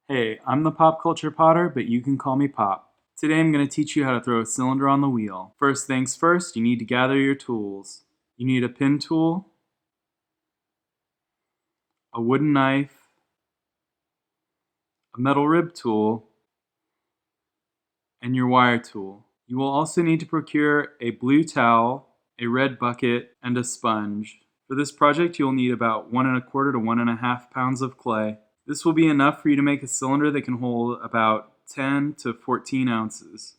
Hey, I'm the pop culture potter, but you can call me Pop. Today I'm going to teach you how to throw a cylinder on the wheel. First things first, you need to gather your tools. You need a pin tool, a wooden knife, a metal rib tool, and your wire tool. You will also need to procure a blue towel, a red bucket, and a sponge. For this project, you'll need about 1¼ to 1½ pounds of clay. This will be enough for you to make a cylinder that can hold about 10 to 14 ounces.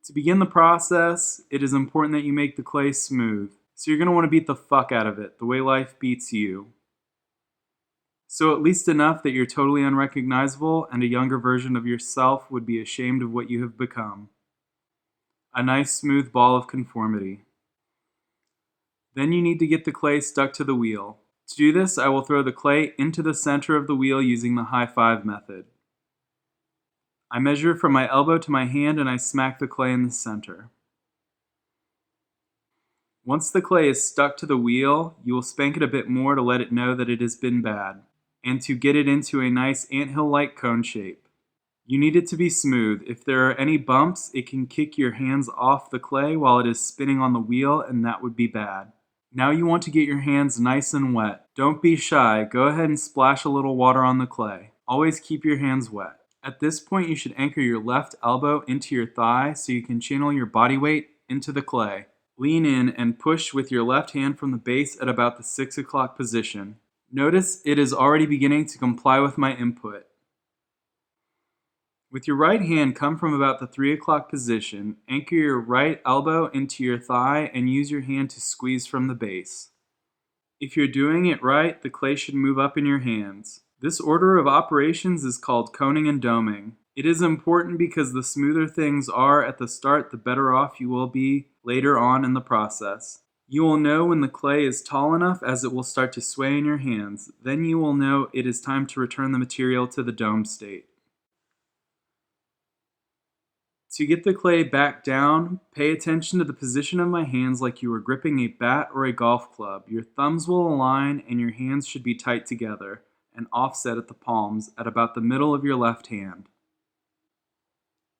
To begin the process, it is important that you make the clay smooth. So you're going to want to beat the fuck out of it, the way life beats you. So at least enough that you're totally unrecognizable and a younger version of yourself would be ashamed of what you have become. A nice smooth ball of conformity. Then you need to get the clay stuck to the wheel. To do this, I will throw the clay into the center of the wheel using the high five method. I measure from my elbow to my hand and I smack the clay in the center. Once the clay is stuck to the wheel, you will spank it a bit more to let it know that it has been bad, and to get it into a nice anthill-like cone shape. You need it to be smooth. If there are any bumps, it can kick your hands off the clay while it is spinning on the wheel, and that would be bad. Now you want to get your hands nice and wet. Don't be shy. Go ahead and splash a little water on the clay. Always keep your hands wet. At this point, you should anchor your left elbow into your thigh so you can channel your body weight into the clay. Lean in and push with your left hand from the base at about the 6 o'clock position. Notice it is already beginning to comply with my input. With your right hand, come from about the 3 o'clock position, anchor your right elbow into your thigh, and use your hand to squeeze from the base. If you're doing it right, the clay should move up in your hands. This order of operations is called coning and doming. It is important because the smoother things are at the start, the better off you will be later on in the process. You will know when the clay is tall enough as it will start to sway in your hands. Then you will know it is time to return the material to the dome state. To get the clay back down, pay attention to the position of my hands like you were gripping a bat or a golf club. Your thumbs will align and your hands should be tight together and offset at the palms at about the middle of your left hand.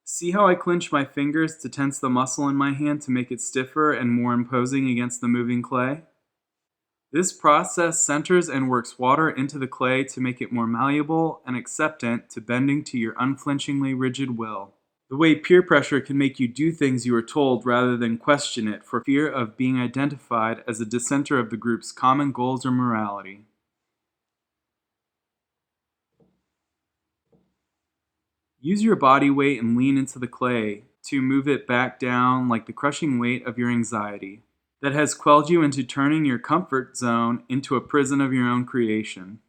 See how I clench my fingers to tense the muscle in my hand to make it stiffer and more imposing against the moving clay? This process centers and works water into the clay to make it more malleable and acceptant to bending to your unflinchingly rigid will. The way peer pressure can make you do things you are told rather than question it for fear of being identified as a dissenter of the group's common goals or morality. Use your body weight and lean into the clay to move it back down like the crushing weight of your anxiety that has quelled you into turning your comfort zone into a prison of your own creation.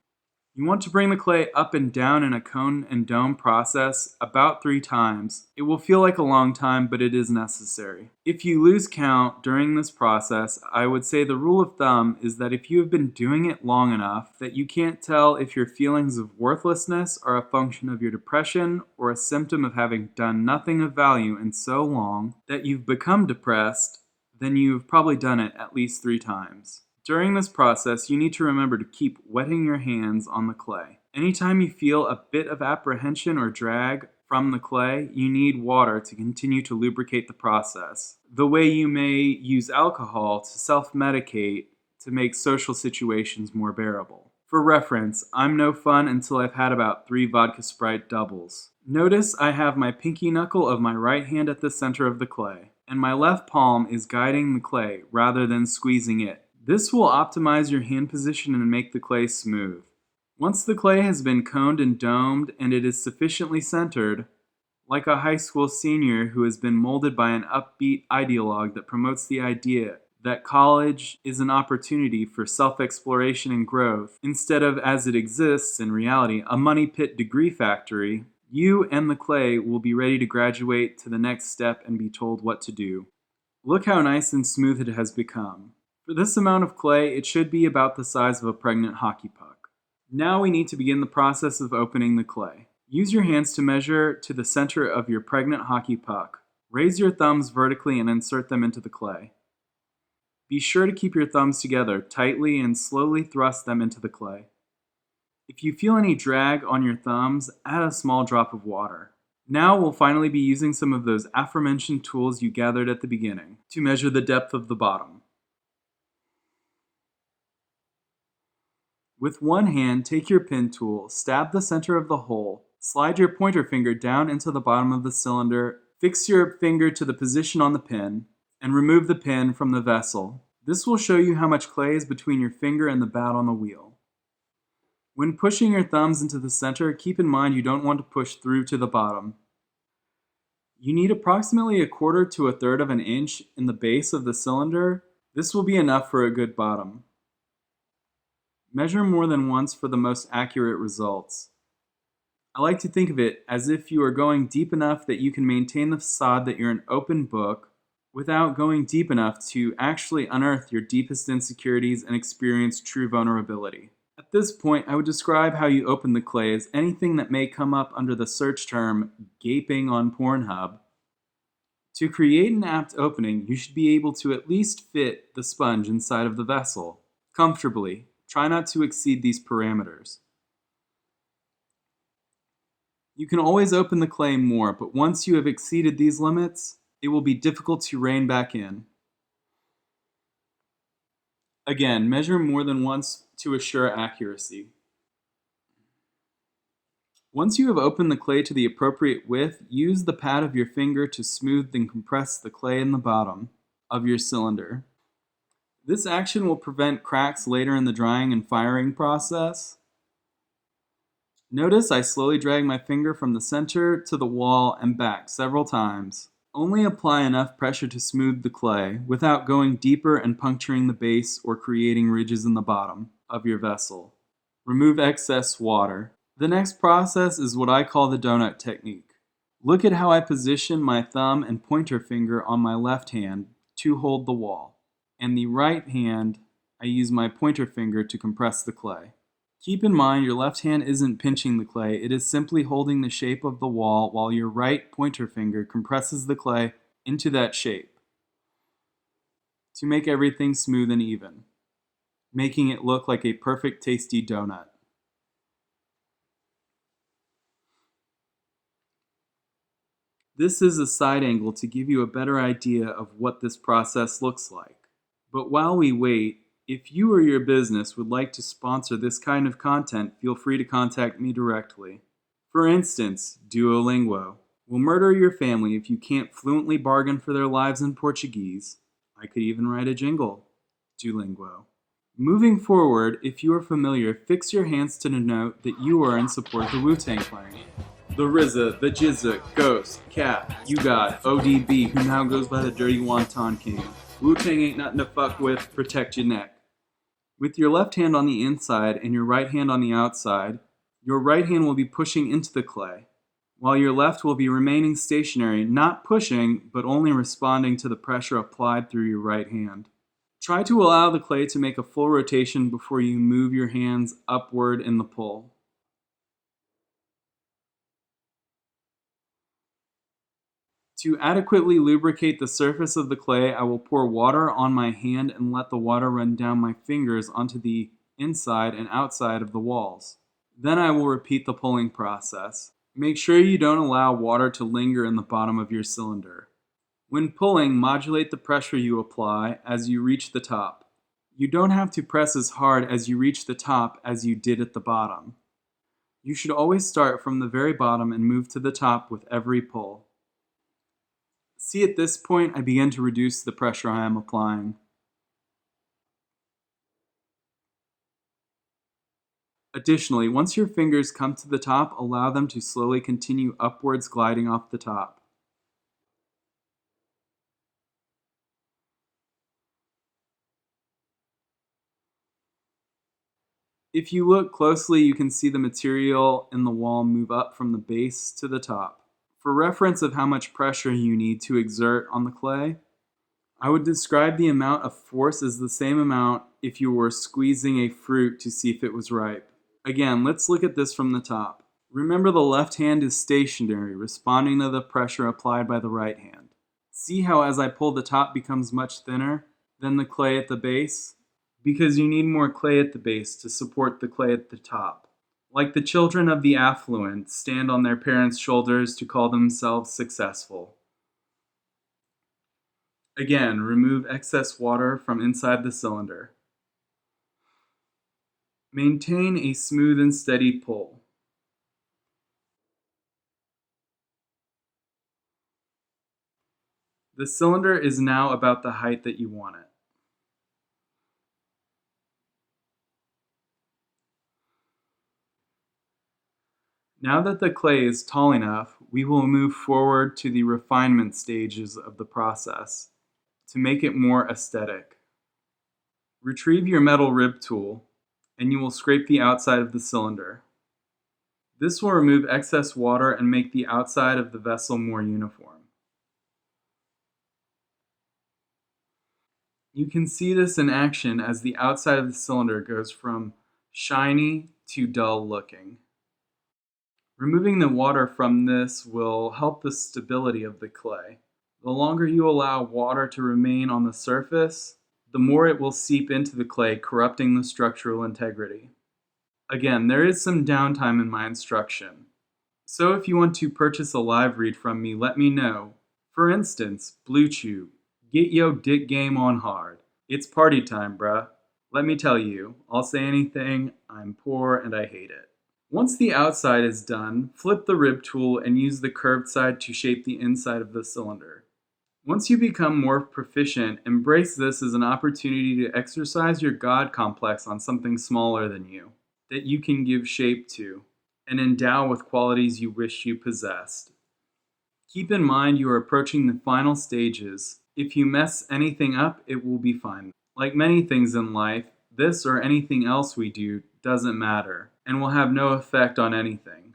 You want to bring the clay up and down in a cone and dome process about 3 times. It will feel like a long time, but it is necessary. If you lose count during this process, I would say the rule of thumb is that if you have been doing it long enough that you can't tell if your feelings of worthlessness are a function of your depression or a symptom of having done nothing of value in so long that you've become depressed, then you've probably done it at least 3 times. During this process, you need to remember to keep wetting your hands on the clay. Anytime you feel a bit of apprehension or drag from the clay, you need water to continue to lubricate the process. The way you may use alcohol to self-medicate to make social situations more bearable. For reference, I'm no fun until I've had about 3 vodka Sprite doubles. Notice I have my pinky knuckle of my right hand at the center of the clay, and my left palm is guiding the clay rather than squeezing it. This will optimize your hand position and make the clay smooth. Once the clay has been coned and domed and it is sufficiently centered, like a high school senior who has been molded by an upbeat ideologue that promotes the idea that college is an opportunity for self-exploration and growth, instead of, as it exists in reality, a money pit degree factory, you and the clay will be ready to graduate to the next step and be told what to do. Look how nice and smooth it has become. For this amount of clay, it should be about the size of a pregnant hockey puck. Now we need to begin the process of opening the clay. Use your hands to measure to the center of your pregnant hockey puck. Raise your thumbs vertically and insert them into the clay. Be sure to keep your thumbs together tightly and slowly thrust them into the clay. If you feel any drag on your thumbs, add a small drop of water. Now we'll finally be using some of those aforementioned tools you gathered at the beginning to measure the depth of the bottom. With one hand, take your pin tool, stab the center of the hole, slide your pointer finger down into the bottom of the cylinder, fix your finger to the position on the pin, and remove the pin from the vessel. This will show you how much clay is between your finger and the bat on the wheel. When pushing your thumbs into the center, keep in mind you don't want to push through to the bottom. You need approximately 1/4 to 1/3 of an inch in the base of the cylinder. This will be enough for a good bottom. Measure more than once for the most accurate results. I like to think of it as if you are going deep enough that you can maintain the facade that you're an open book without going deep enough to actually unearth your deepest insecurities and experience true vulnerability. At this point, I would describe how you open the clay as anything that may come up under the search term gaping on Pornhub. To create an apt opening, you should be able to at least fit the sponge inside of the vessel comfortably. Try not to exceed these parameters. You can always open the clay more, but once you have exceeded these limits, it will be difficult to rein back in. Again, measure more than once to assure accuracy. Once you have opened the clay to the appropriate width, use the pad of your finger to smooth and compress the clay in the bottom of your cylinder. This action will prevent cracks later in the drying and firing process. Notice I slowly drag my finger from the center to the wall and back several times. Only apply enough pressure to smooth the clay without going deeper and puncturing the base or creating ridges in the bottom of your vessel. Remove excess water. The next process is what I call the donut technique. Look at how I position my thumb and pointer finger on my left hand to hold the wall, and the right hand I use my pointer finger to compress the clay. Keep in mind your left hand isn't pinching the clay, it is simply holding the shape of the wall while your right pointer finger compresses the clay into that shape to make everything smooth and even, making it look like a perfect tasty donut. This is a side angle to give you a better idea of what this process looks like. But while we wait, if you or your business would like to sponsor this kind of content, feel free to contact me directly. For instance, Duolingo will murder your family if you can't fluently bargain for their lives in Portuguese. I could even write a jingle. Duolingo. Moving forward, if you are familiar, fix your hands to denote that you are in support of the Wu-Tang Clan. The RZA, the Jizza, Ghost, Cap, You Got, ODB, who now goes by the Dirty Wonton King. Wu-Tang ain't nothing to fuck with, protect your neck. With your left hand on the inside and your right hand on the outside, your right hand will be pushing into the clay, while your left will be remaining stationary, not pushing, but only responding to the pressure applied through your right hand. Try to allow the clay to make a full rotation before you move your hands upward in the pull. To adequately lubricate the surface of the clay, I will pour water on my hand and let the water run down my fingers onto the inside and outside of the walls. Then I will repeat the pulling process. Make sure you don't allow water to linger in the bottom of your cylinder. When pulling, modulate the pressure you apply as you reach the top. You don't have to press as hard as you reach the top as you did at the bottom. You should always start from the very bottom and move to the top with every pull. See, at this point, I begin to reduce the pressure I am applying. Additionally, once your fingers come to the top, allow them to slowly continue upwards, gliding off the top. If you look closely, you can see the material in the wall move up from the base to the top. For reference of how much pressure you need to exert on the clay, I would describe the amount of force as the same amount if you were squeezing a fruit to see if it was ripe. Again, let's look at this from the top. Remember, the left hand is stationary, responding to the pressure applied by the right hand. See how as I pull, the top becomes much thinner than the clay at the base? Because you need more clay at the base to support the clay at the top. Like the children of the affluent stand on their parents' shoulders to call themselves successful. Again, remove excess water from inside the cylinder. Maintain a smooth and steady pull. The cylinder is now about the height that you want it. Now that the clay is tall enough, we will move forward to the refinement stages of the process to make it more aesthetic. Retrieve your metal rib tool, and you will scrape the outside of the cylinder. This will remove excess water and make the outside of the vessel more uniform. You can see this in action as the outside of the cylinder goes from shiny to dull looking. Removing the water from this will help the stability of the clay. The longer you allow water to remain on the surface, the more it will seep into the clay, corrupting the structural integrity. Again, there is some downtime in my instruction. So if you want to purchase a live read from me, let me know. For instance, Blue Chew, get yo dick game on hard. It's party time, bruh. Let me tell you, I'll say anything, I'm poor and I hate it. Once the outside is done, flip the rib tool and use the curved side to shape the inside of the cylinder. Once you become more proficient, embrace this as an opportunity to exercise your God complex on something smaller than you, that you can give shape to, and endow with qualities you wish you possessed. Keep in mind you are approaching the final stages. If you mess anything up, it will be fine. Like many things in life, this or anything else we do doesn't matter and will have no effect on anything.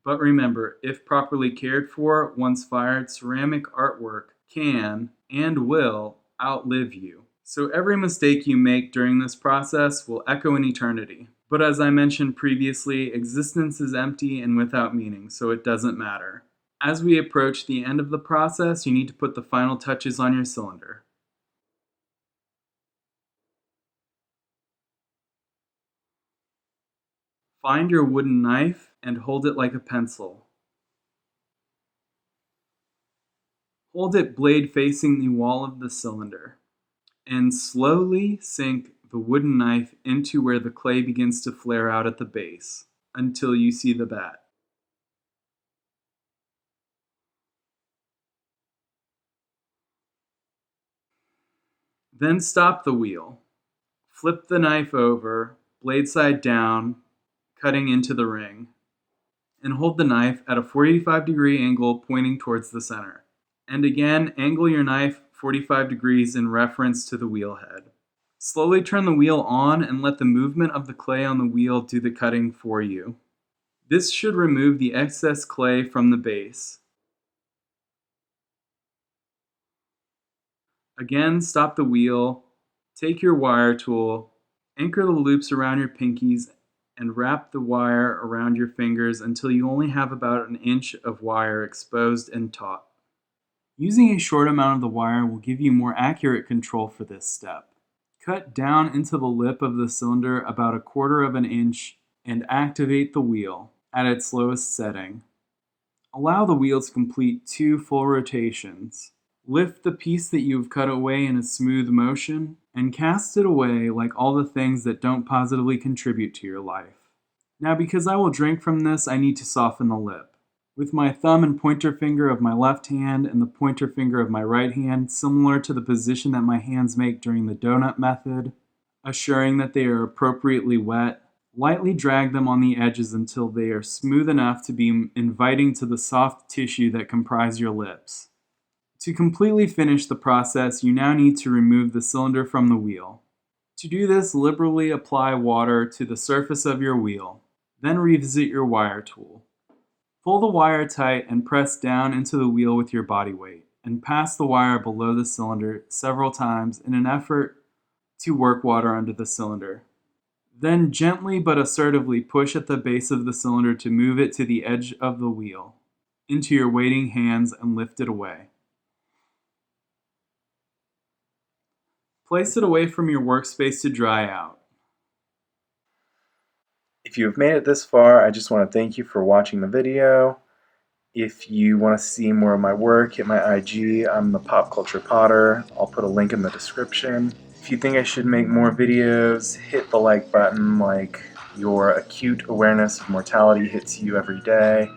But remember, if properly cared for, once fired, ceramic artwork can and will outlive you. So every mistake you make during this process will echo in eternity. But as I mentioned previously, existence is empty and without meaning, so it doesn't matter. As we approach the end of the process, you need to put the final touches on your cylinder. Find your wooden knife and hold it like a pencil. Hold it blade facing the wall of the cylinder, and slowly sink the wooden knife into where the clay begins to flare out at the base, until you see the bat. Then stop the wheel. Flip the knife over, blade side down, cutting into the ring, and hold the knife at a 45-degree angle pointing towards the center. And again, angle your knife 45 degrees in reference to the wheel head. Slowly turn the wheel on and let the movement of the clay on the wheel do the cutting for you. This should remove the excess clay from the base. Again, stop the wheel, take your wire tool, anchor the loops around your pinkies, and wrap the wire around your fingers until you only have about an inch of wire exposed and taut. Using a short amount of the wire will give you more accurate control for this step. Cut down into the lip of the cylinder about 1/4 of an inch and activate the wheel at its lowest setting. Allow the wheel to complete 2 full rotations. Lift the piece that you have cut away in a smooth motion and cast it away like all the things that don't positively contribute to your life. Now, because I will drink from this, I need to soften the lip. With my thumb and pointer finger of my left hand and the pointer finger of my right hand, similar to the position that my hands make during the donut method, assuring that they are appropriately wet, lightly drag them on the edges until they are smooth enough to be inviting to the soft tissue that comprise your lips. To completely finish the process, you now need to remove the cylinder from the wheel. To do this, liberally apply water to the surface of your wheel, then revisit your wire tool. Pull the wire tight and press down into the wheel with your body weight, and pass the wire below the cylinder several times in an effort to work water under the cylinder. Then gently but assertively push at the base of the cylinder to move it to the edge of the wheel, into your waiting hands, and lift it away. Place it away from your workspace to dry out. If you have made it this far, I just want to thank you for watching the video. If you want to see more of my work, hit my IG. I'm the Pop Culture Potter. I'll put a link in the description. If you think I should make more videos, hit the like button like your acute awareness of mortality hits you every day.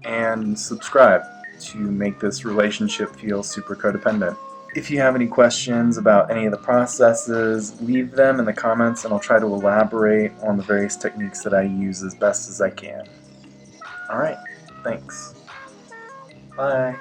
And subscribe to make this relationship feel super codependent. If you have any questions about any of the processes, leave them in the comments and I'll try to elaborate on the various techniques that I use as best as I can. Alright, thanks. Bye.